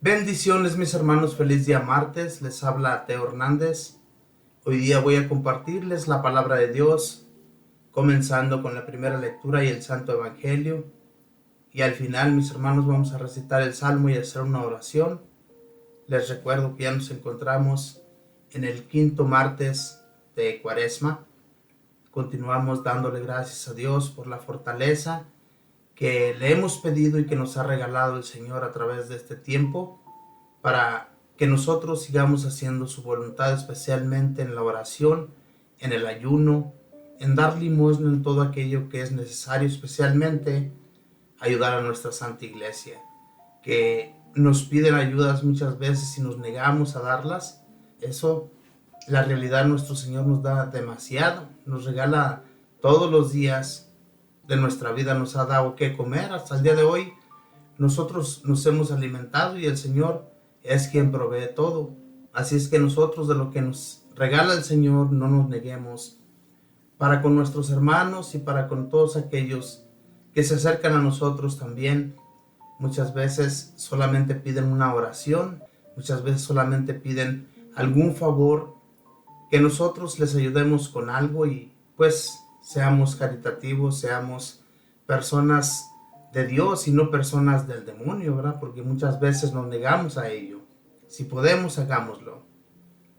Bendiciones mis hermanos, feliz día martes, les habla Teo Hernández. Hoy día voy a compartirles la palabra de Dios, comenzando con la primera lectura y el Santo Evangelio. Y al final mis hermanos vamos a recitar el Salmo y hacer una oración. Les recuerdo que ya nos encontramos en el quinto martes de Cuaresma. Continuamos dándole gracias a Dios por la fortaleza que le hemos pedido y que nos ha regalado el Señor a través de este tiempo, para que nosotros sigamos haciendo su voluntad, especialmente en la oración, en el ayuno, en dar limosna en todo aquello que es necesario, especialmente ayudar a nuestra Santa Iglesia, que nos piden ayudas muchas veces y nos negamos a darlas. Eso, la realidad, nuestro Señor nos da demasiado, nos regala todos los días de nuestra vida, nos ha dado que comer. Hasta el día de hoy nosotros nos hemos alimentado y el Señor es quien provee todo. Así es que nosotros, de lo que nos regala el Señor, no nos neguemos, para con nuestros hermanos y para con todos aquellos que se acercan a nosotros también. Muchas veces solamente piden una oración, muchas veces solamente piden algún favor, que nosotros les ayudemos con algo y pues seamos caritativos, seamos personas de Dios y no personas del demonio, ¿verdad? Porque muchas veces nos negamos a ello. Si podemos, hagámoslo.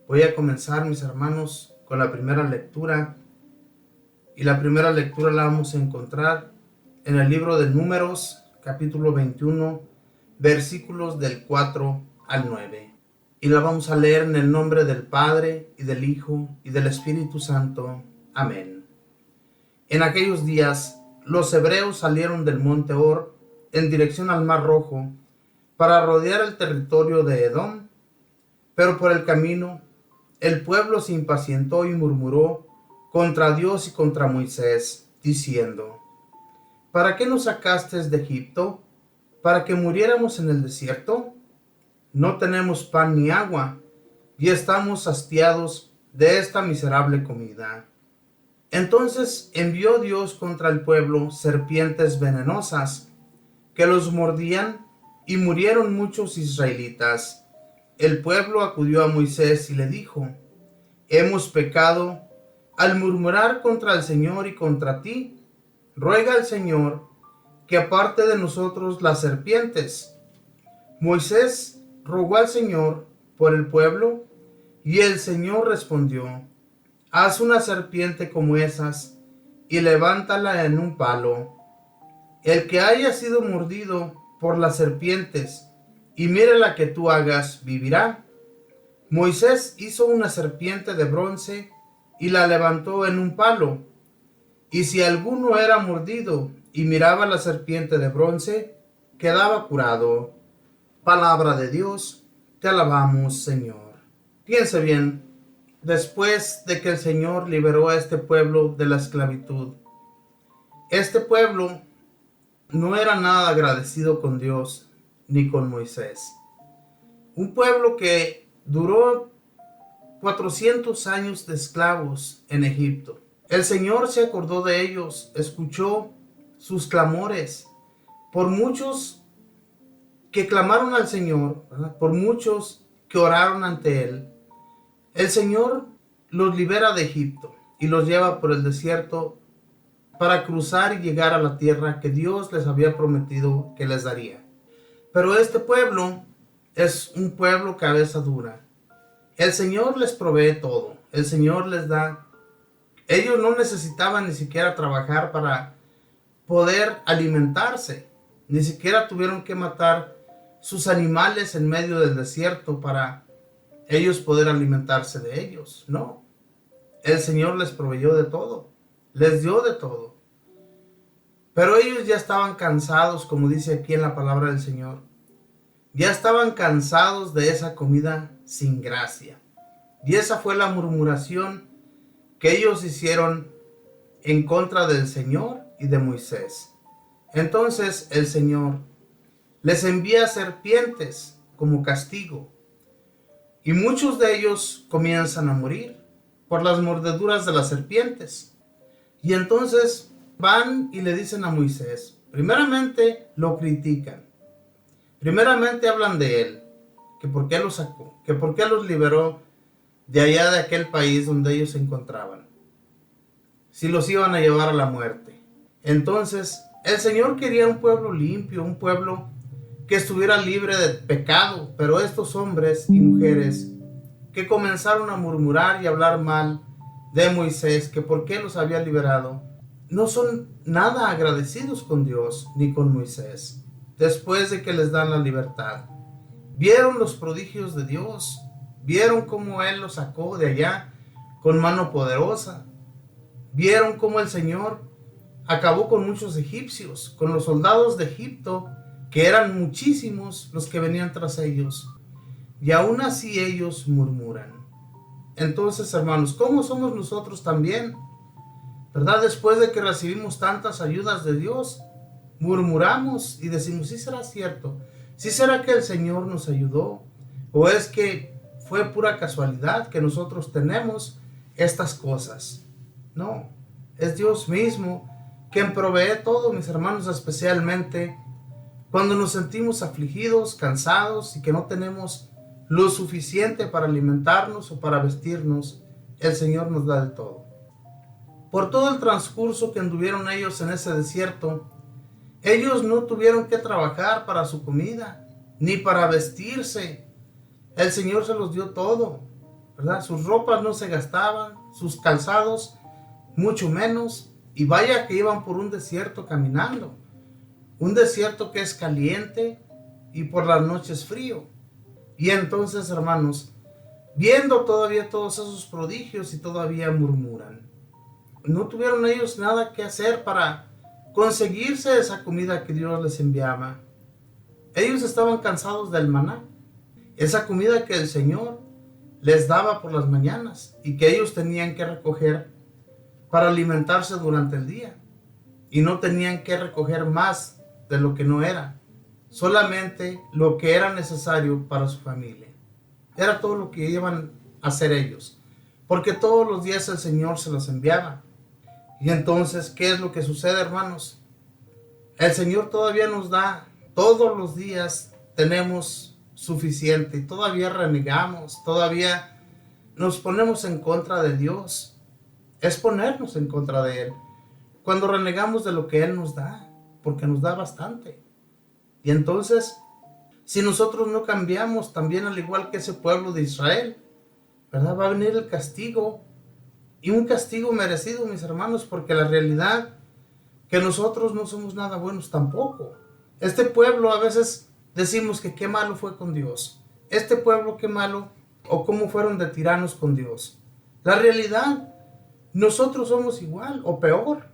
Voy a comenzar, mis hermanos, con la primera lectura. Y la primera lectura la vamos a encontrar en el libro de Números, capítulo 21, versículos del 4 al 9. Y la vamos a leer en el nombre del Padre, y del Hijo, y del Espíritu Santo. Amén. En aquellos días, los hebreos salieron del monte Hor en dirección al Mar Rojo para rodear el territorio de Edom, pero por el camino el pueblo se impacientó y murmuró contra Dios y contra Moisés, diciendo: ¿Para qué nos sacaste de Egipto? ¿Para que muriéramos en el desierto? No tenemos pan ni agua, y estamos hastiados de esta miserable comida. Entonces envió Dios contra el pueblo serpientes venenosas, que los mordían, y murieron muchos israelitas. El pueblo acudió a Moisés y le dijo: Hemos pecado al murmurar contra el Señor y contra ti. Ruega al Señor que aparte de nosotros las serpientes. Moisés rogó al Señor por el pueblo, y el Señor respondió: Haz una serpiente como esas y levántala en un palo. El que haya sido mordido por las serpientes y mire la que tú hagas, vivirá. Moisés hizo una serpiente de bronce y la levantó en un palo. Y si alguno era mordido y miraba la serpiente de bronce, quedaba curado. Palabra de Dios, te alabamos, Señor. Piense bien. Después de que el Señor liberó a este pueblo de la esclavitud, este pueblo no era nada agradecido con Dios ni con Moisés. Un pueblo que duró 400 años de esclavos en Egipto. El Señor se acordó de ellos, escuchó sus clamores. Por muchos que clamaron al Señor, ¿verdad? Por muchos que oraron ante Él, el Señor los libera de Egipto y los lleva por el desierto para cruzar y llegar a la tierra que Dios les había prometido que les daría. Pero este pueblo es un pueblo cabeza dura. El Señor les provee todo. El Señor les da. Ellos no necesitaban ni siquiera trabajar para poder alimentarse. Ni siquiera tuvieron que matar sus animales en medio del desierto para ellos poder alimentarse de ellos. No, el Señor les proveyó de todo, les dio de todo. Pero ellos ya estaban cansados, como dice aquí en la palabra del Señor. Ya estaban cansados de esa comida sin gracia. Y esa fue la murmuración que ellos hicieron en contra del Señor y de Moisés. Entonces el Señor les envía serpientes como castigo. Y muchos de ellos comienzan a morir por las mordeduras de las serpientes. Y entonces van y le dicen a Moisés, primeramente lo critican, primeramente hablan de él, que por qué los sacó, que por qué los liberó de allá de aquel país donde ellos se encontraban, si los iban a llevar a la muerte. Entonces, el Señor quería un pueblo limpio, un pueblo que estuviera libre de pecado, pero estos hombres y mujeres que comenzaron a murmurar y hablar mal de Moisés, que por qué los había liberado, no son nada agradecidos con Dios ni con Moisés, después de que les dan la libertad. Vieron los prodigios de Dios, vieron cómo Él los sacó de allá con mano poderosa, vieron cómo el Señor acabó con muchos egipcios, con los soldados de Egipto, que eran muchísimos los que venían tras ellos, y aún así ellos murmuran. Entonces, hermanos, ¿cómo somos nosotros también? ¿Verdad? Después de que recibimos tantas ayudas de Dios, murmuramos y decimos, ¿sí será cierto? ¿Sí será que el Señor nos ayudó? ¿O es que fue pura casualidad que nosotros tenemos estas cosas? No, es Dios mismo quien provee todo, mis hermanos, especialmente cuando nos sentimos afligidos, cansados y que no tenemos lo suficiente para alimentarnos o para vestirnos. El Señor nos da de todo. Por todo el transcurso que anduvieron ellos en ese desierto, ellos no tuvieron que trabajar para su comida, ni para vestirse. El Señor se los dio todo, ¿verdad? Sus ropas no se gastaban, sus calzados mucho menos, y vaya que iban por un desierto caminando, un desierto que es caliente y por las noches frío. Y entonces, hermanos, viendo todavía todos esos prodigios y todavía murmuran. No tuvieron ellos nada que hacer para conseguirse esa comida que Dios les enviaba. Ellos estaban cansados del maná, esa comida que el Señor les daba por las mañanas y que ellos tenían que recoger para alimentarse durante el día. Y no tenían que recoger más de lo que no era, solamente lo que era necesario para su familia. Era todo lo que iban a hacer ellos, porque todos los días el Señor se los enviaba. Y entonces, ¿qué es lo que sucede, hermanos? El Señor todavía nos da, todos los días tenemos suficiente, y todavía renegamos, todavía nos ponemos en contra de Dios. Es ponernos en contra de Él cuando renegamos de lo que Él nos da, porque nos da bastante. Y entonces, si nosotros no cambiamos, también al igual que ese pueblo de Israel, ¿verdad? Va a venir el castigo, y un castigo merecido, mis hermanos, porque la realidad que nosotros no somos nada buenos tampoco. Este pueblo a veces decimos que qué malo fue con Dios. Este pueblo qué malo, o cómo fueron de tiranos con Dios. La realidad, nosotros somos igual o peor,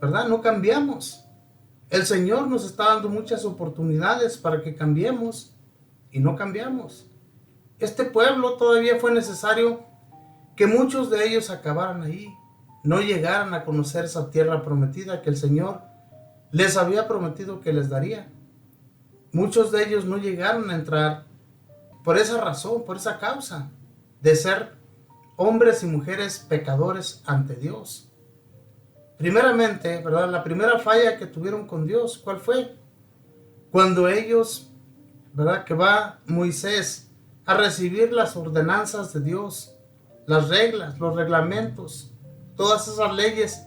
¿verdad? No cambiamos. El Señor nos está dando muchas oportunidades para que cambiemos y no cambiamos. Este pueblo todavía fue necesario que muchos de ellos acabaran ahí, no llegaran a conocer esa tierra prometida que el Señor les había prometido que les daría. Muchos de ellos no llegaron a entrar por esa razón, por esa causa de ser hombres y mujeres pecadores ante Dios. Primeramente, ¿verdad? La primera falla que tuvieron con Dios, ¿cuál fue? Cuando ellos, ¿verdad? Que va Moisés a recibir las ordenanzas de Dios, las reglas, los reglamentos, todas esas leyes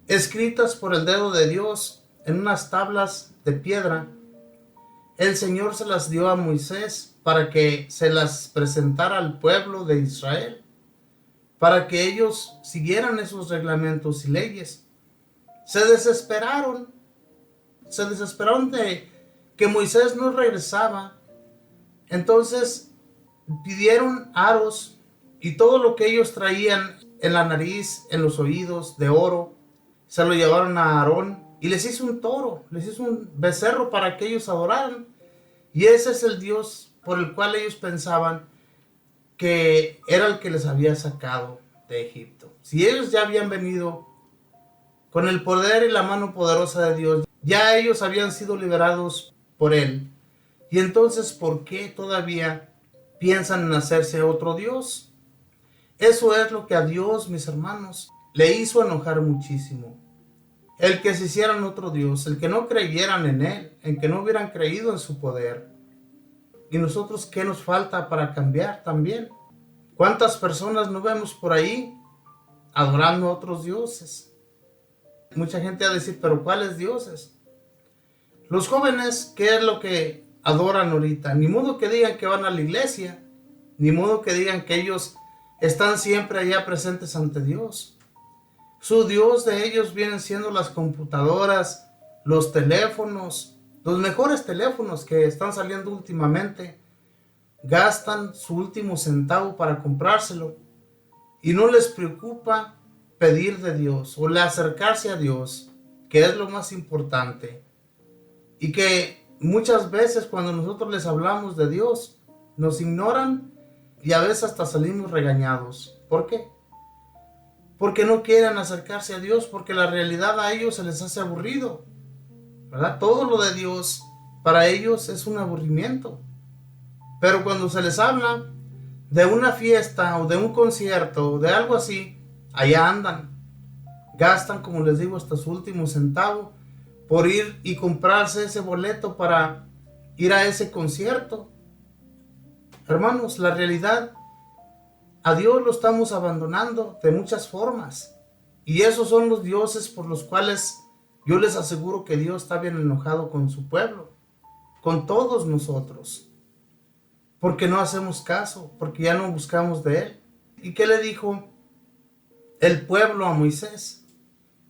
escritas por el dedo de Dios en unas tablas de piedra. El Señor se las dio a Moisés para que se las presentara al pueblo de Israel, para que ellos siguieran esos reglamentos y leyes. Se desesperaron de que Moisés no regresaba. Entonces pidieron aros y todo lo que ellos traían en la nariz, en los oídos, de oro, se lo llevaron a Aarón y les hizo un toro, les hizo un becerro para que ellos adoraran. Y ese es el Dios por el cual ellos pensaban que era el que les había sacado de Egipto. Si ellos ya habían venido con el poder y la mano poderosa de Dios, ya ellos habían sido liberados por Él. Y entonces, ¿por qué todavía piensan en hacerse otro Dios? Eso es lo que a Dios, mis hermanos, le hizo enojar muchísimo. El que se hicieran otro Dios, el que no creyeran en Él, en que no hubieran creído en su poder. ¿Y nosotros qué nos falta para cambiar también? ¿Cuántas personas no vemos por ahí adorando a otros dioses? Mucha gente va a decir, pero ¿cuáles dioses? Los jóvenes, ¿qué es lo que adoran ahorita? Ni modo que digan que van a la iglesia, ni modo que digan que ellos están siempre allá presentes ante Dios. Su Dios de ellos vienen siendo las computadoras, los teléfonos, los mejores teléfonos que están saliendo últimamente. Gastan su último centavo para comprárselo y no les preocupa pedir de Dios o acercarse a Dios, que es lo más importante. Y que muchas veces cuando nosotros les hablamos de Dios, nos ignoran y a veces hasta salimos regañados. ¿Por qué? Porque no quieren acercarse a Dios, porque la realidad a ellos se les hace aburrido, ¿verdad? Todo lo de Dios para ellos es un aburrimiento. Pero cuando se les habla de una fiesta o de un concierto o de algo así, allá andan. Gastan, como les digo, hasta su último centavo por ir y comprarse ese boleto para ir a ese concierto. Hermanos, la realidad, a Dios lo estamos abandonando de muchas formas. Y esos son los dioses por los cuales yo les aseguro que Dios está bien enojado con su pueblo, con todos nosotros. Porque no hacemos caso, porque ya no buscamos de Él. ¿Y qué le dijo el pueblo a Moisés?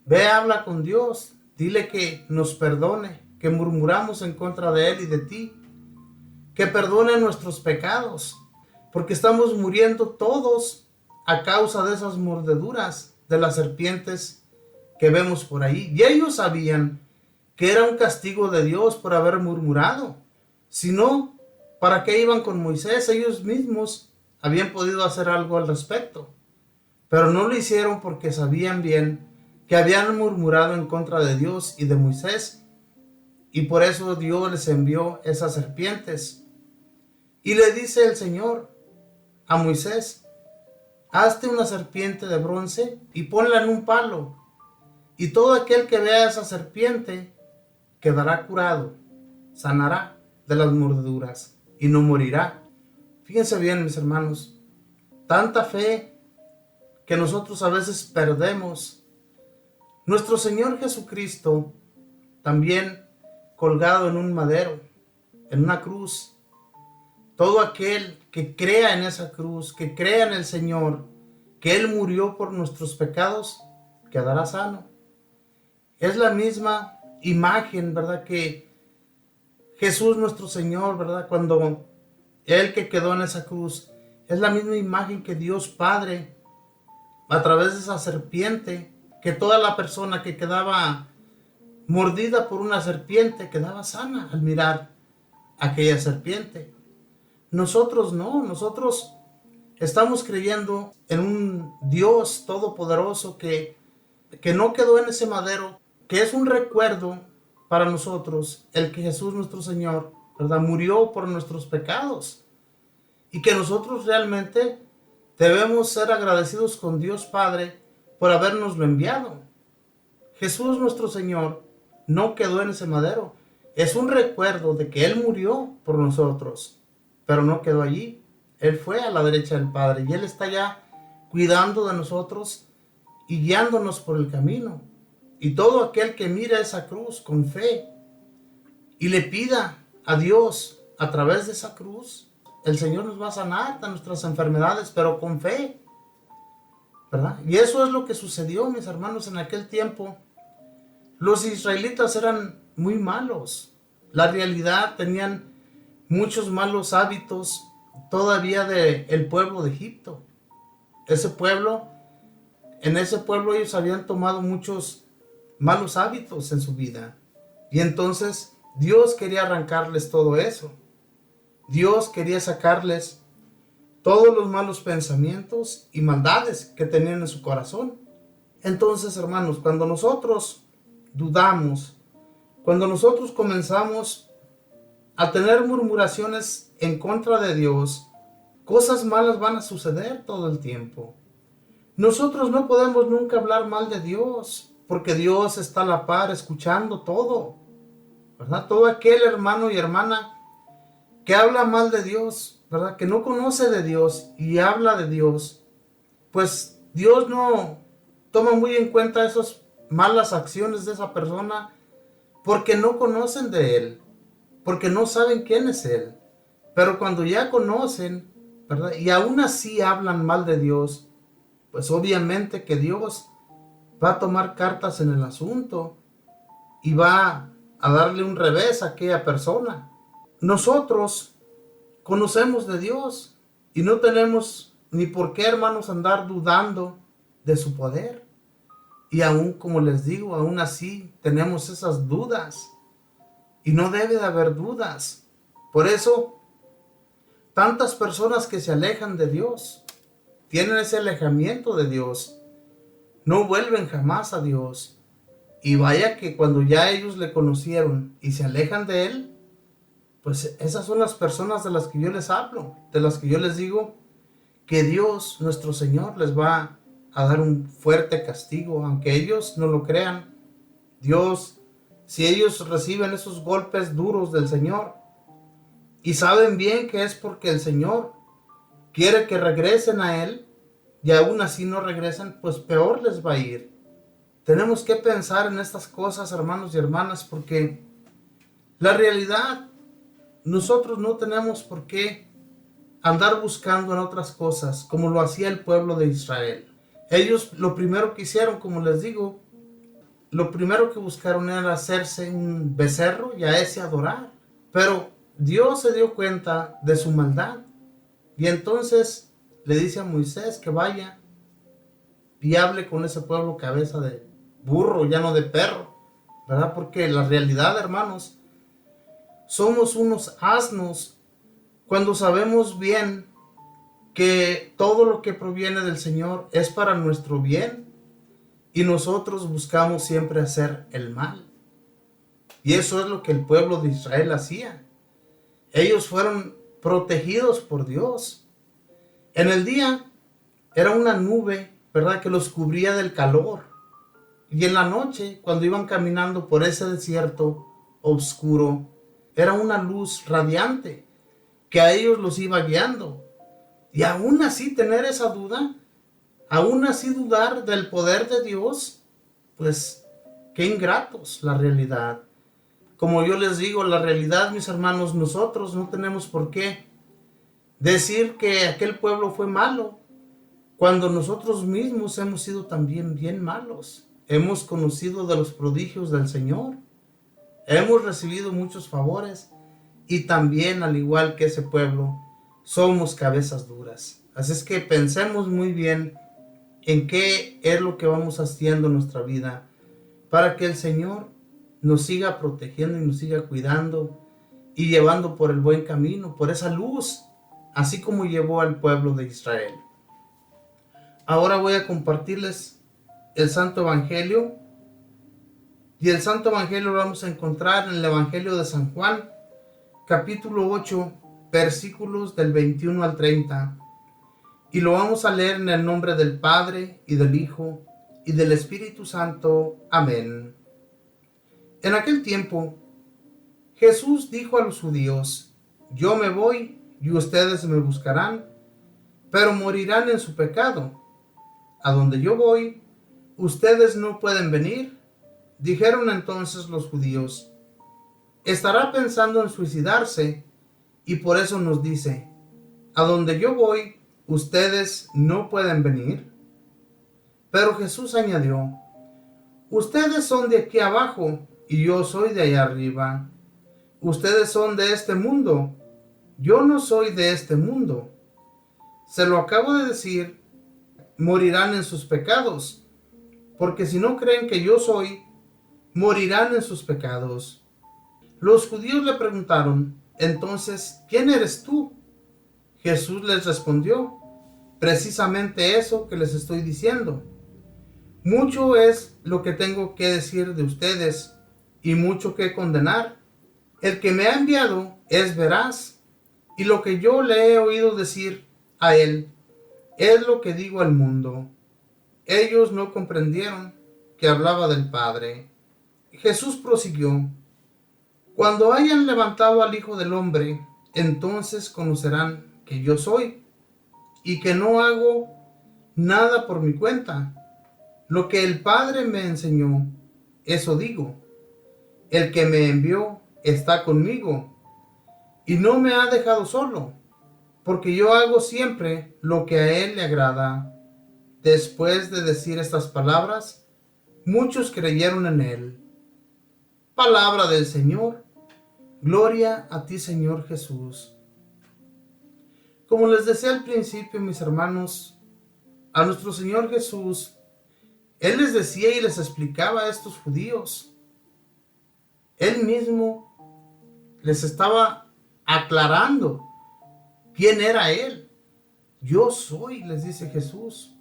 Ve, habla con Dios, dile que nos perdone, que murmuramos en contra de Él y de ti, que perdone nuestros pecados, porque estamos muriendo todos a causa de esas mordeduras de las serpientes que vemos por ahí. Y ellos sabían que era un castigo de Dios por haber murmurado. Si no, ¿para qué iban con Moisés? Ellos mismos habían podido hacer algo al respecto, pero no lo hicieron porque sabían bien que habían murmurado en contra de Dios y de Moisés, y por eso Dios les envió esas serpientes. Y le dice el Señor a Moisés, hazte una serpiente de bronce y ponla en un palo, y todo aquel que vea esa serpiente quedará curado, sanará de las mordeduras y no morirá. Fíjense bien, mis hermanos, tanta fe que nosotros a veces perdemos. Nuestro Señor Jesucristo, también colgado en un madero, en una cruz, todo aquel que crea en esa cruz, que crea en el Señor, que Él murió por nuestros pecados, quedará sano. Es la misma imagen, ¿verdad? Que Jesús nuestro Señor, ¿verdad? Cuando Él que quedó en esa cruz, es la misma imagen que Dios Padre, a través de esa serpiente, que toda la persona que quedaba mordida por una serpiente quedaba sana al mirar aquella serpiente. Nosotros no, nosotros estamos creyendo en un Dios todopoderoso que no quedó en ese madero, que es un recuerdo para nosotros, el que Jesús nuestro Señor, ¿verdad?, murió por nuestros pecados, y que nosotros realmente debemos ser agradecidos con Dios Padre por habernoslo enviado. Jesús nuestro Señor no quedó en ese madero. Es un recuerdo de que Él murió por nosotros, pero no quedó allí. Él fue a la derecha del Padre y Él está ya cuidando de nosotros y guiándonos por el camino. Y todo aquel que mira esa cruz con fe y le pida a Dios a través de esa cruz, el Señor nos va a sanar de nuestras enfermedades, pero con fe, ¿verdad? Y eso es lo que sucedió, mis hermanos, en aquel tiempo. Los israelitas eran muy malos. La realidad, tenían muchos malos hábitos todavía del pueblo de Egipto. En ese pueblo ellos habían tomado muchos malos hábitos en su vida. Y entonces Dios quería arrancarles todo eso. Dios quería sacarles todos los malos pensamientos y maldades que tenían en su corazón. Entonces, hermanos, cuando nosotros dudamos, cuando nosotros comenzamos a tener murmuraciones en contra de Dios, cosas malas van a suceder todo el tiempo. Nosotros no podemos nunca hablar mal de Dios, porque Dios está a la par escuchando todo, ¿verdad? Todo aquel hermano y hermana que habla mal de Dios, ¿verdad? Que no conoce de Dios y habla de Dios, pues Dios no toma muy en cuenta esas malas acciones de esa persona porque no conocen de Él, porque no saben quién es Él. Pero cuando ya conocen, ¿verdad? Y aún así hablan mal de Dios, pues obviamente que Dios va a tomar cartas en el asunto y va a darle un revés a aquella persona. Nosotros conocemos de Dios y no tenemos ni por qué, hermanos, andar dudando de su poder. Y aún, como les digo, aún así tenemos esas dudas. Y no debe de haber dudas. Por eso, tantas personas que se alejan de Dios, tienen ese alejamiento de Dios, no vuelven jamás a Dios. Y vaya que cuando ya ellos le conocieron y se alejan de Él, pues esas son las personas de las que yo les hablo, de las que yo les digo que Dios, nuestro Señor, les va a dar un fuerte castigo, aunque ellos no lo crean. Dios, si ellos reciben esos golpes duros del Señor y saben bien que es porque el Señor quiere que regresen a Él y aún así no regresan, pues peor les va a ir. Tenemos que pensar en estas cosas, hermanos y hermanas, porque la realidad, nosotros no tenemos por qué andar buscando en otras cosas como lo hacía el pueblo de Israel. Ellos lo primero que hicieron, como les digo, lo primero que buscaron era hacerse un becerro y a ese adorar. Pero Dios se dio cuenta de su maldad y entonces le dice a Moisés que vaya y hable con ese pueblo cabeza de burro, ya no de perro, ¿verdad? Porque la realidad, hermanos, somos unos asnos cuando sabemos bien que todo lo que proviene del Señor es para nuestro bien y nosotros buscamos siempre hacer el mal. Y eso es lo que el pueblo de Israel hacía. Ellos fueron protegidos por Dios. En el día era una nube, ¿verdad?, que los cubría del calor. Y en la noche, cuando iban caminando por ese desierto oscuro, era una luz radiante que a ellos los iba guiando. Y aún así tener esa duda, aún así dudar del poder de Dios, pues qué ingratos la realidad. Como yo les digo, la realidad, mis hermanos, nosotros no tenemos por qué decir que aquel pueblo fue malo, cuando nosotros mismos hemos sido también bien malos. Hemos conocido de los prodigios del Señor, hemos recibido muchos favores y también, al igual que ese pueblo, somos cabezas duras. Así es que pensemos muy bien en qué es lo que vamos haciendo en nuestra vida para que el Señor nos siga protegiendo y nos siga cuidando y llevando por el buen camino, por esa luz, así como llevó al pueblo de Israel. Ahora voy a compartirles el Santo Evangelio, y el Santo Evangelio lo vamos a encontrar en el Evangelio de San Juan, capítulo 8, versículos del 21 al 30, y lo vamos a leer en el nombre del Padre, y del Hijo, y del Espíritu Santo. Amén. En aquel tiempo, Jesús dijo a los judíos: yo me voy, y ustedes me buscarán, pero morirán en su pecado. A donde yo voy, ustedes no pueden venir. Dijeron entonces los judíos: estará pensando en suicidarse, y por eso nos dice: a donde yo voy, ustedes no pueden venir. Pero Jesús añadió: ustedes son de aquí abajo, y yo soy de allá arriba. Ustedes son de este mundo, yo no soy de este mundo. Se lo acabo de decir, morirán en sus pecados, porque si no creen que yo soy, morirán en sus pecados. Los judíos le preguntaron: entonces, ¿quién eres tú? Jesús les respondió: precisamente eso que les estoy diciendo. Mucho es lo que tengo que decir de ustedes, y mucho que condenar. El que me ha enviado es veraz, y lo que yo le he oído decir a él es lo que digo al mundo. Ellos no comprendieron que hablaba del Padre. Jesús prosiguió: cuando hayan levantado al Hijo del Hombre, entonces conocerán que yo soy y que no hago nada por mi cuenta. Lo que el Padre me enseñó, eso digo. El que me envió está conmigo y no me ha dejado solo, porque yo hago siempre lo que a él le agrada. Después de decir estas palabras, muchos creyeron en él. Palabra del Señor. Gloria a ti, Señor Jesús. Como les decía al principio, mis hermanos, a nuestro Señor Jesús, Él les decía y les explicaba a estos judíos. Él mismo les estaba aclarando quién era Él. Yo soy, les dice Jesús.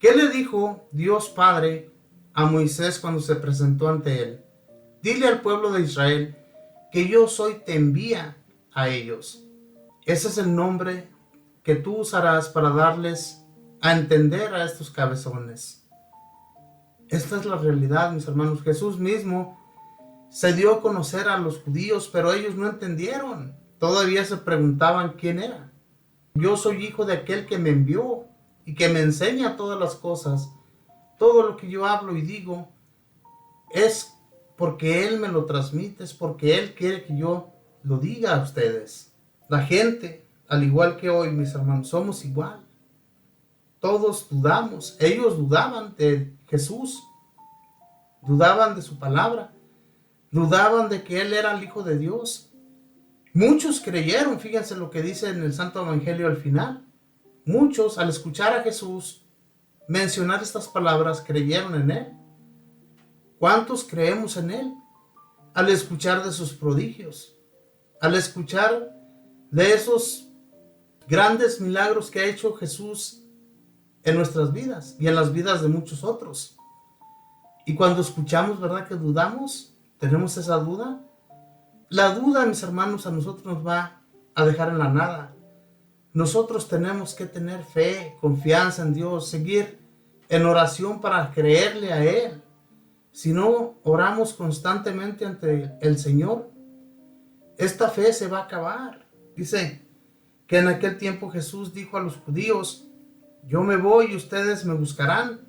¿Qué le dijo Dios Padre a Moisés cuando se presentó ante él? Dile al pueblo de Israel que yo soy, te envía a ellos. Ese es el nombre que tú usarás para darles a entender a estos cabezones. Esta es la realidad, mis hermanos. Jesús mismo se dio a conocer a los judíos, pero ellos no entendieron. Todavía se preguntaban quién era. Yo soy hijo de aquel que me envió y que me enseña todas las cosas. Todo lo que yo hablo y digo es porque Él me lo transmite, es porque Él quiere que yo lo diga a ustedes. La gente, al igual que hoy, mis hermanos, somos igual. Todos dudamos. Ellos dudaban de Jesús, dudaban de su palabra, dudaban de que Él era el Hijo de Dios. Muchos creyeron, fíjense lo que dice en el Santo Evangelio al final. Muchos, al escuchar a Jesús mencionar estas palabras, creyeron en Él. ¿Cuántos creemos en Él? Al escuchar de sus prodigios, al escuchar de esos grandes milagros que ha hecho Jesús en nuestras vidas y en las vidas de muchos otros. Y cuando escuchamos, ¿verdad que dudamos? ¿Tenemos esa duda? La duda, mis hermanos, a nosotros nos va a dejar en la nada. Nosotros tenemos que tener fe, confianza en Dios, seguir en oración para creerle a Él. Si no oramos constantemente ante el Señor, esta fe se va a acabar. Dice que en aquel tiempo Jesús dijo a los judíos: yo me voy y ustedes me buscarán,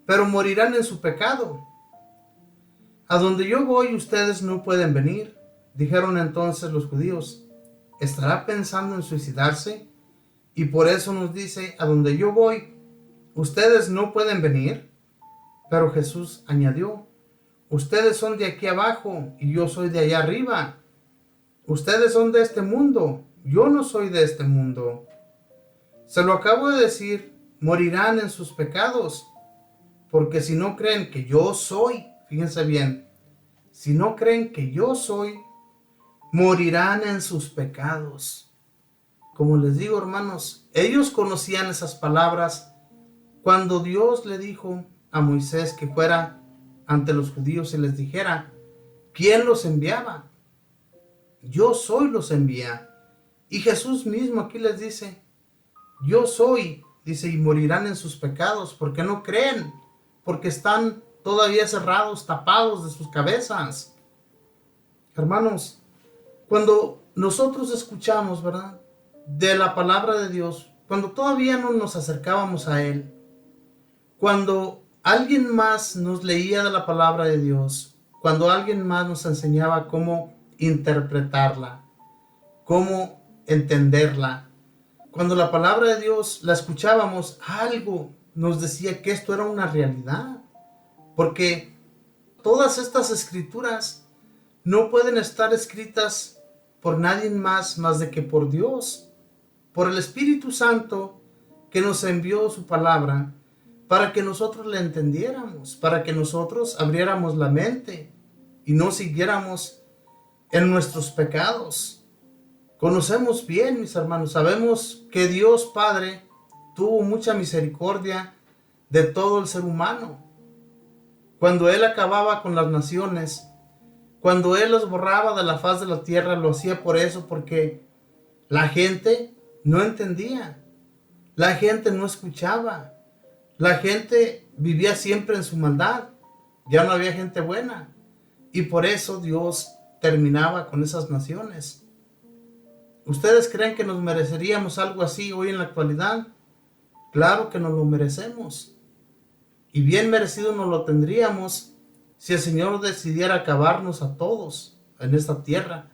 pero morirán en su pecado. A donde yo voy ustedes no pueden venir. Dijeron entonces los judíos: ¿estará pensando en suicidarse? Y por eso nos dice: a donde yo voy ustedes no pueden venir. Pero Jesús añadió: ustedes son de aquí abajo y yo soy de allá arriba. Ustedes son de este mundo, yo no soy de este mundo. Se lo acabo de decir, morirán en sus pecados, porque si no creen que yo soy, fíjense bien, si no creen que yo soy, morirán en sus pecados. Como les digo, hermanos, ellos conocían esas palabras cuando Dios le dijo a Moisés que fuera ante los judíos y les dijera quién los enviaba. Yo soy los envía. Y Jesús mismo aquí les dice: yo soy, dice, y morirán en sus pecados, porque no creen, porque están todavía cerrados, tapados de sus cabezas. Hermanos, cuando nosotros escuchamos, ¿verdad?, de la palabra de Dios, cuando todavía no nos acercábamos a Él, cuando alguien más nos leía de la palabra de Dios, cuando alguien más nos enseñaba cómo interpretarla, cómo entenderla, cuando la palabra de Dios la escuchábamos, algo nos decía que esto era una realidad, porque todas estas escrituras no pueden estar escritas por nadie más de que por Dios, por el Espíritu Santo que nos envió su palabra para que nosotros la entendiéramos, para que nosotros abriéramos la mente y no siguiéramos en nuestros pecados. Conocemos bien, mis hermanos, sabemos que Dios Padre tuvo mucha misericordia de todo el ser humano. Cuando Él acababa con las naciones, cuando Él los borraba de la faz de la tierra, lo hacía por eso, porque la gente no entendía, la gente no escuchaba, la gente vivía siempre en su maldad, ya no había gente buena, y por eso Dios terminaba con esas naciones. ¿Ustedes creen que nos mereceríamos algo así hoy en la actualidad? Claro que nos lo merecemos. Y bien merecido nos lo tendríamos si el Señor decidiera acabarnos a todos en esta tierra,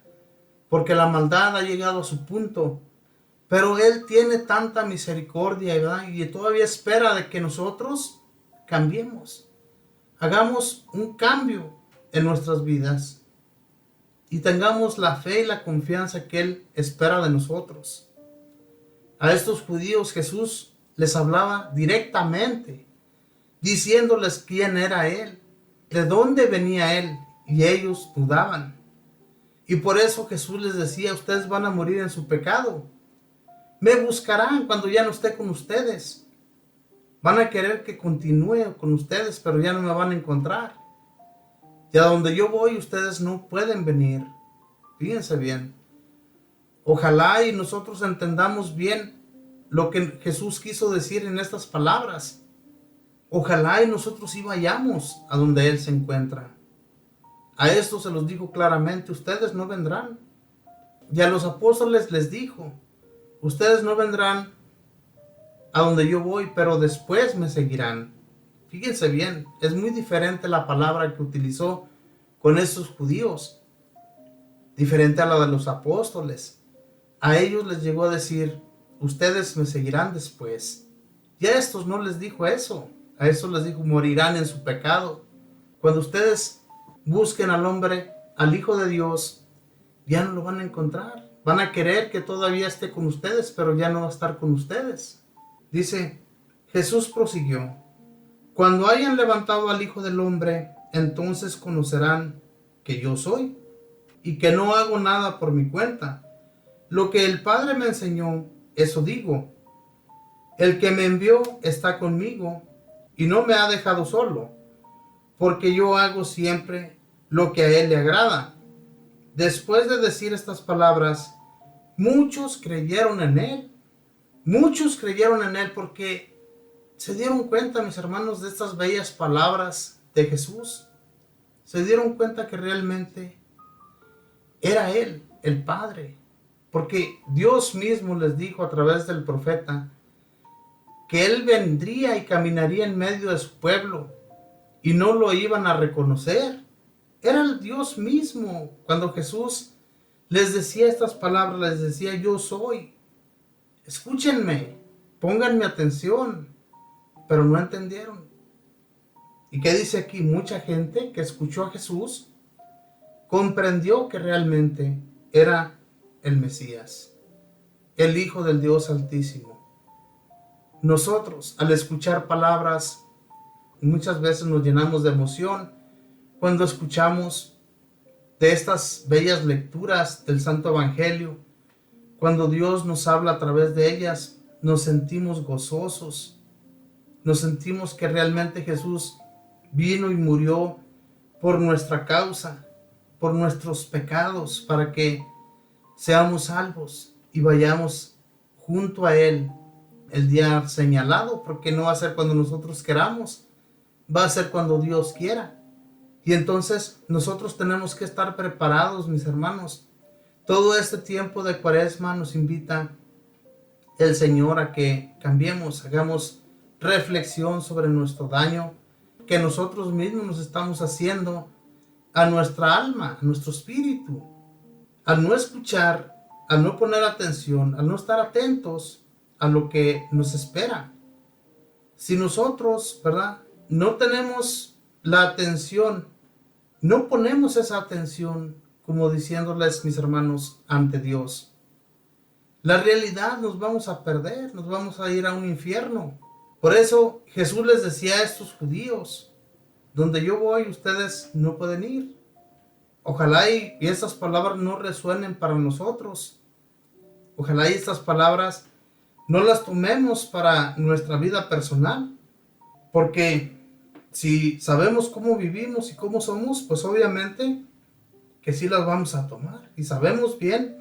porque la maldad ha llegado a su punto. Pero Él tiene tanta misericordia, ¿verdad? Y todavía espera de que nosotros cambiemos, hagamos un cambio en nuestras vidas y tengamos la fe y la confianza que Él espera de nosotros. A estos judíos Jesús les hablaba directamente, diciéndoles quién era Él, de dónde venía Él, y ellos dudaban. Y por eso Jesús les decía: ustedes van a morir en su pecado. Me buscarán cuando ya no esté con ustedes. Van a querer que continúe con ustedes, pero ya no me van a encontrar. Y a donde yo voy, ustedes no pueden venir. Fíjense bien. Ojalá y nosotros entendamos bien lo que Jesús quiso decir en estas palabras. Ojalá y nosotros sí vayamos a donde Él se encuentra. A esto se los dijo claramente: ustedes no vendrán. Y a los apóstoles les dijo: ustedes no vendrán a donde yo voy, pero después me seguirán. Fíjense bien, es muy diferente la palabra que utilizó con estos judíos, diferente a la de los apóstoles. A ellos les llegó a decir: ustedes me seguirán después. Y a estos no les dijo eso. A estos les dijo: morirán en su pecado. Cuando ustedes busquen al hombre, al Hijo de Dios, ya no lo van a encontrar. Van a querer que todavía esté con ustedes, pero ya no va a estar con ustedes. Dice, Jesús prosiguió: cuando hayan levantado al Hijo del Hombre, entonces conocerán que yo soy, y que no hago nada por mi cuenta. Lo que el Padre me enseñó, eso digo. El que me envió está conmigo, y no me ha dejado solo, porque yo hago siempre lo que a Él le agrada. Después de decir estas palabras, muchos creyeron en Él. Muchos creyeron en Él porque se dieron cuenta, mis hermanos, de estas bellas palabras de Jesús. Se dieron cuenta que realmente era Él, el Padre. Porque Dios mismo les dijo a través del profeta que Él vendría y caminaría en medio de su pueblo y no lo iban a reconocer. Era el Dios mismo. Cuando Jesús les decía estas palabras, les decía: yo soy. Escúchenme, pónganme atención. Pero no entendieron. ¿Y qué dice aquí? Mucha gente que escuchó a Jesús comprendió que realmente era el Mesías, el Hijo del Dios Altísimo. Nosotros, al escuchar palabras, muchas veces nos llenamos de emoción cuando escuchamos de estas bellas lecturas del Santo Evangelio. Cuando Dios nos habla a través de ellas, nos sentimos gozosos. Nos sentimos que realmente Jesús vino y murió por nuestra causa, por nuestros pecados, para que seamos salvos y vayamos junto a Él el día señalado, porque no va a ser cuando nosotros queramos, va a ser cuando Dios quiera. Y entonces nosotros tenemos que estar preparados, mis hermanos. Todo este tiempo de Cuaresma nos invita el Señor a que cambiemos, hagamos reflexión sobre nuestro daño que nosotros mismos nos estamos haciendo a nuestra alma, a nuestro espíritu, al no escuchar, al no poner atención, al no estar atentos a lo que nos espera. Si nosotros, ¿verdad?, no tenemos la atención, no ponemos esa atención, como diciéndoles, mis hermanos, ante Dios, la realidad nos vamos a perder, nos vamos a ir a un infierno. Por eso Jesús les decía a estos judíos: donde yo voy, ustedes no pueden ir. Ojalá y estas palabras no resuenen para nosotros. Ojalá y estas palabras no las tomemos para nuestra vida personal. Porque si sabemos cómo vivimos y cómo somos, pues obviamente que sí las vamos a tomar. Y sabemos bien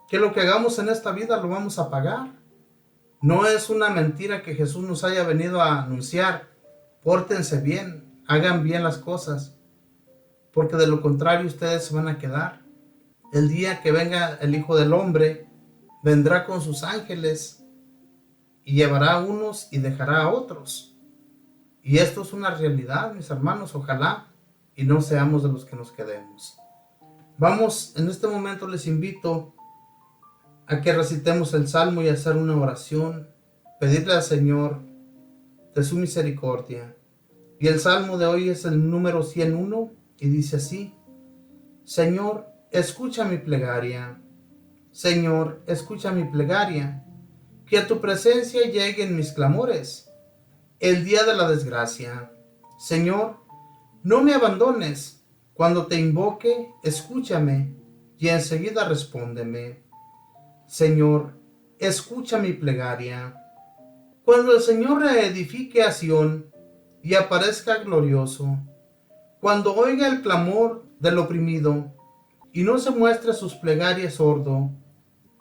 que lo que hagamos en esta vida lo vamos a pagar. No es una mentira que Jesús nos haya venido a anunciar: pórtense bien, hagan bien las cosas, porque de lo contrario ustedes se van a quedar. El día que venga el Hijo del Hombre, vendrá con sus ángeles y llevará a unos y dejará a otros. Y esto es una realidad, mis hermanos, ojalá y no seamos de los que nos quedemos. Vamos, en este momento les invito a que recitemos el Salmo y hacer una oración, pedirle al Señor de su misericordia. Y el Salmo de hoy es el número 101 y dice así: Señor, escucha mi plegaria. Señor, escucha mi plegaria. Que a tu presencia lleguen mis clamores el día de la desgracia. Señor, no me abandones. Cuando te invoque, escúchame y enseguida respóndeme. Señor, escucha mi plegaria. Cuando el Señor reedifique a Sión y aparezca glorioso, cuando oiga el clamor del oprimido y no se muestre sus plegarias sordo,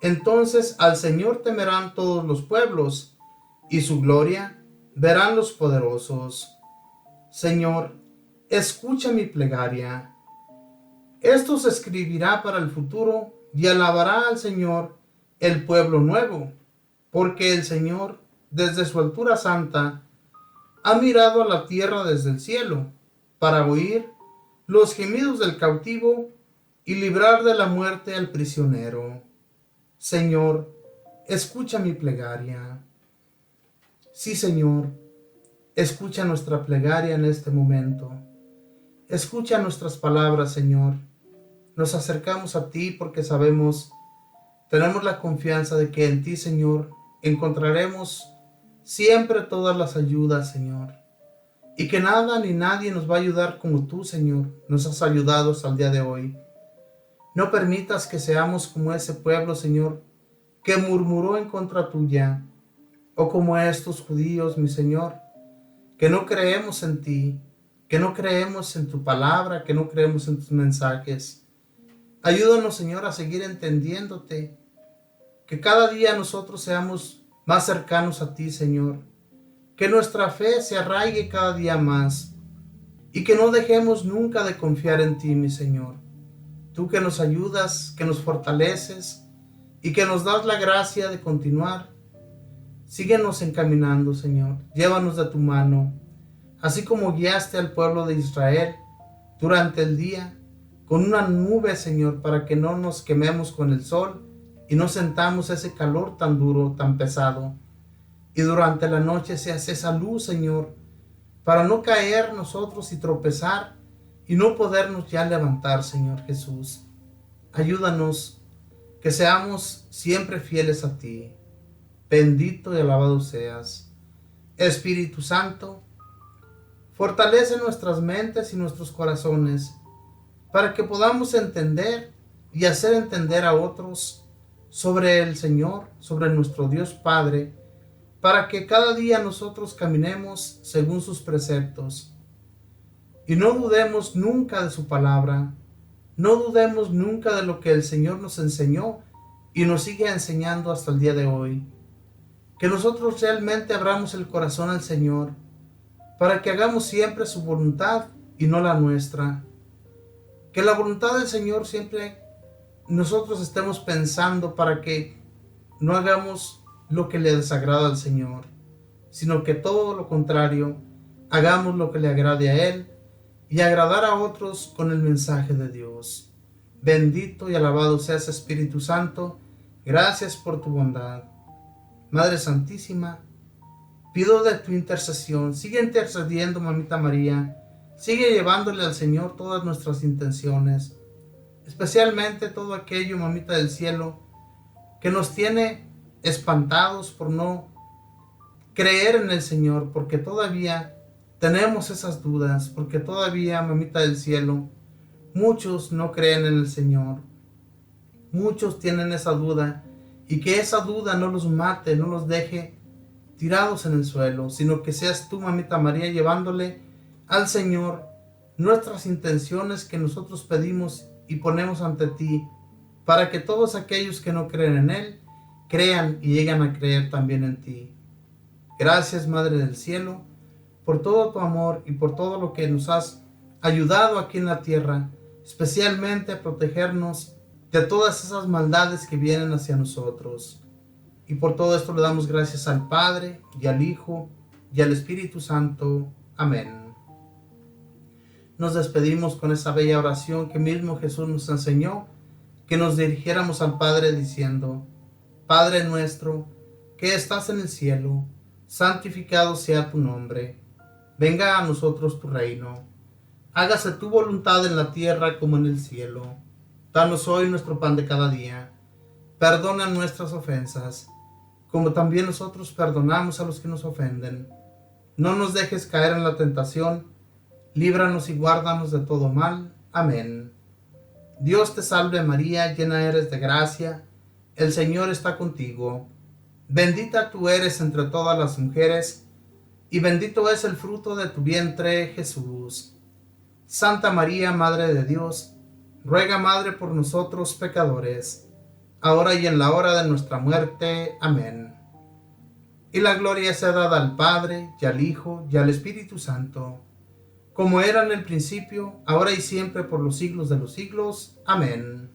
entonces al Señor temerán todos los pueblos y su gloria verán los poderosos. Señor, escucha mi plegaria. Esto se escribirá para el futuro y alabará al Señor el pueblo nuevo, porque el Señor, desde su altura santa, ha mirado a la tierra desde el cielo, para oír los gemidos del cautivo y librar de la muerte al prisionero. Señor, escucha mi plegaria. Sí, Señor, escucha nuestra plegaria en este momento. Escucha nuestras palabras, Señor. Nos acercamos a ti porque tenemos la confianza de que en ti, Señor, encontraremos siempre todas las ayudas, Señor. Y que nada ni nadie nos va a ayudar como tú, Señor, nos has ayudado hasta el día de hoy. No permitas que seamos como ese pueblo, Señor, que murmuró en contra tuya, o como estos judíos, mi Señor, que no creemos en ti, que no creemos en tu palabra, que no creemos en tus mensajes. Ayúdanos, Señor, a seguir entendiéndote, que cada día nosotros seamos más cercanos a ti, Señor, que nuestra fe se arraigue cada día más y que no dejemos nunca de confiar en ti, mi Señor. Tú que nos ayudas, que nos fortaleces y que nos das la gracia de continuar. Síguenos encaminando, Señor. Llévanos de tu mano, así como guiaste al pueblo de Israel durante el día con una nube, Señor, para que no nos quememos con el sol y no sentamos ese calor tan duro, tan pesado. Y durante la noche se hace esa luz, Señor, para no caer nosotros y tropezar y no podernos ya levantar, Señor Jesús. Ayúdanos, que seamos siempre fieles a ti. Bendito y alabado seas. Espíritu Santo, fortalece nuestras mentes y nuestros corazones para que podamos entender y hacer entender a otros sobre el Señor, sobre nuestro Dios Padre, para que cada día nosotros caminemos según sus preceptos. Y no dudemos nunca de su palabra, no dudemos nunca de lo que el Señor nos enseñó y nos sigue enseñando hasta el día de hoy. Que nosotros realmente abramos el corazón al Señor, para que hagamos siempre su voluntad y no la nuestra. Que la voluntad del Señor siempre nosotros estemos pensando para que no hagamos lo que le desagrada al Señor, sino que todo lo contrario, hagamos lo que le agrade a Él y agradar a otros con el mensaje de Dios. Bendito y alabado seas, Espíritu Santo. Gracias por tu bondad. Madre Santísima, pido de tu intercesión. Sigue intercediendo, Mamita María. Sigue llevándole al Señor todas nuestras intenciones, especialmente todo aquello, Mamita del Cielo, que nos tiene espantados por no creer en el Señor, porque todavía tenemos esas dudas, porque todavía, Mamita del Cielo, muchos no creen en el Señor. Muchos tienen esa duda, y que esa duda no los mate, no los deje tirados en el suelo, sino que seas tú, Mamita María, llevándole al Señor nuestras intenciones que nosotros pedimos y ponemos ante ti, para que todos aquellos que no creen en Él, crean y lleguen a creer también en ti. Gracias, Madre del Cielo, por todo tu amor y por todo lo que nos has ayudado aquí en la tierra, especialmente a protegernos de todas esas maldades que vienen hacia nosotros. Y por todo esto le damos gracias al Padre, y al Hijo, y al Espíritu Santo. Amén. Nos despedimos con esa bella oración que mismo Jesús nos enseñó, que nos dirigiéramos al Padre diciendo: Padre nuestro, que estás en el cielo, santificado sea tu nombre. Venga a nosotros tu reino. Hágase tu voluntad en la tierra como en el cielo. Danos hoy nuestro pan de cada día. Perdona nuestras ofensas, como también nosotros perdonamos a los que nos ofenden. No nos dejes caer en la tentación, líbranos y guárdanos de todo mal. Amén. Dios te salve María, llena eres de gracia, el Señor está contigo. Bendita tú eres entre todas las mujeres, y bendito es el fruto de tu vientre, Jesús. Santa María, Madre de Dios, ruega, Madre, por nosotros pecadores, ahora y en la hora de nuestra muerte. Amén. Y la gloria sea dada al Padre, y al Hijo, y al Espíritu Santo, como era en el principio, ahora y siempre, por los siglos de los siglos. Amén.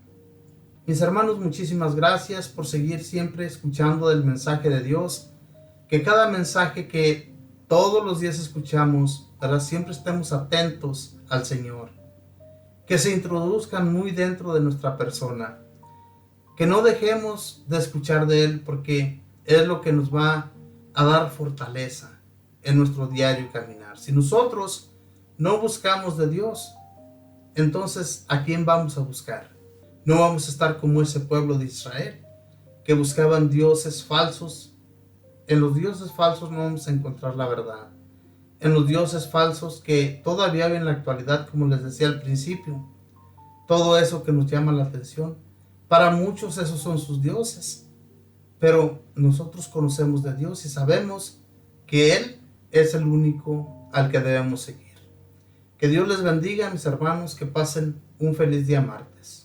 Mis hermanos, muchísimas gracias por seguir siempre escuchando el mensaje de Dios. Que cada mensaje que todos los días escuchamos, ¿verdad?, siempre estemos atentos al Señor. Que se introduzcan muy dentro de nuestra persona. Que no dejemos de escuchar de Él, porque es lo que nos va a dar fortaleza en nuestro diario caminar. Si nosotros no buscamos de Dios, entonces ¿a quién vamos a buscar? No vamos a estar como ese pueblo de Israel, que buscaban dioses falsos. En los dioses falsos no vamos a encontrar la verdad. En los dioses falsos que todavía hay en la actualidad, como les decía al principio, todo eso que nos llama la atención, para muchos esos son sus dioses. Pero nosotros conocemos de Dios y sabemos que Él es el único al que debemos seguir. Que Dios les bendiga, mis hermanos, que pasen un feliz día martes.